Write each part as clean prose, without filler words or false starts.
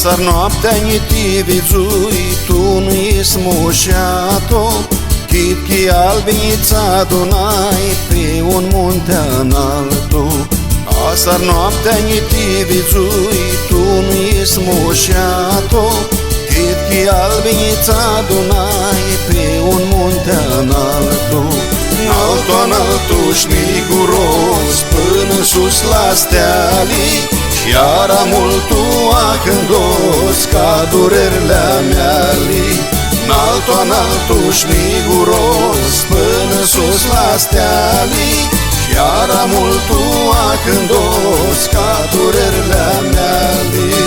Asar noaptea nitivizui tu nu-i smușato, Chitchi albița Dunai pe un munte înaltu. Asar noaptea nitivizui tu nu-i smușato, Chitchi albița Dunai pe un munte înaltu. Înaltu, înaltu, șniguros, până sus la stealii, și-ara multu acândos ca durerile mealii. Înaltu, înaltu, șniguros, până sus la stealii, și-ara multu acândos ca durerile mealii.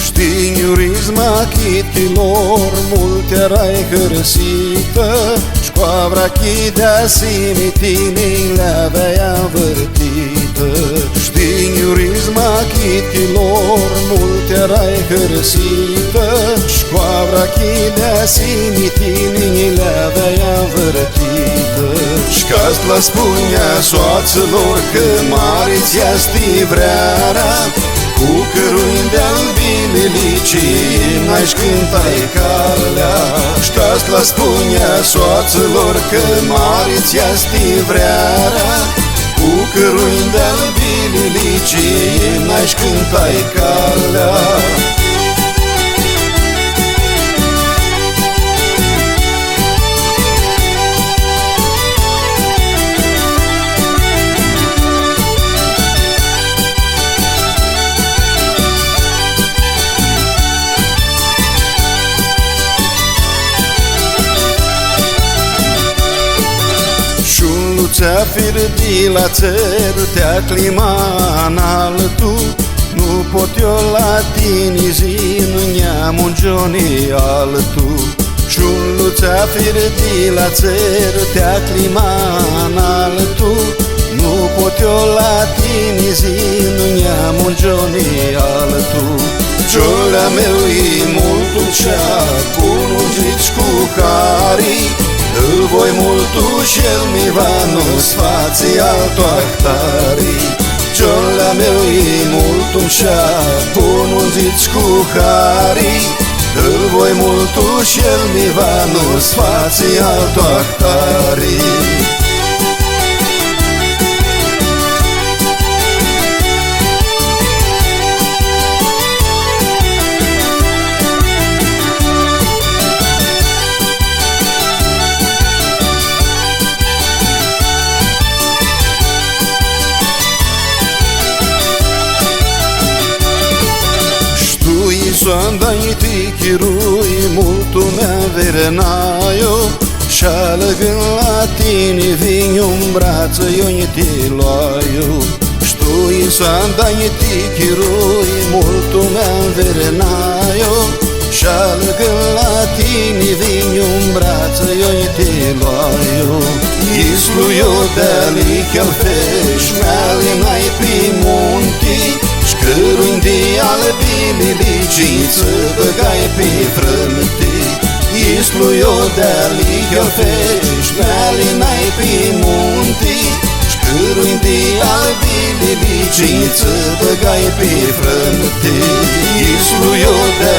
Știiurisma chitilor mult erai hărăsită, Școavra chidea simitinii le-avea învârtită. Știiurisma chitilor mult erai hărăsită, Școavra chidea simitinii le-avea învârtită. Și-că-ți la spunea soaților că mari-ți-a stivreara, cu căruni de-al bililicii n-aș cânta-i calea. Și-că-ți la spunea soaților că mari-ți-a stivreara, cu căruni de-al bililicii n-aș cânta-i calea. Ți-a firdi la țăr, te-a clima în altu, nu pot eu la tine zi, nu neam un Johnny altu. Și-un ți-a firdi la țăr, te-a clima în altu, nu pot eu la tine zi, nu neam un Johnny altu. Ciolea meu e mult dulceat, cu nu zici cu carii, îl voi multu și-el mi va nu-s fații alto actarii. Ciolea meu e multum și-a punu zici cu harii, îl voi multu și-el mi va nu-s fații alto actarii. Soandai ti chirui multu mea verenaio, Și-alăgând la tine vin un braț eu ti loaio. Ștui soandai ti chirui multu mea verenaio, Și-alăgând la tine vin un braț eu ti loaio. Islu eu de-ali chelfești, meali n-ai pe munti, Șcăruni de ale bililicii ță băgai pe frânti. Islu eu de-ali chelfești, meali n-ai pe munti, Șcăruni de ale bililicii ță băgai pe frânti. Islu eu de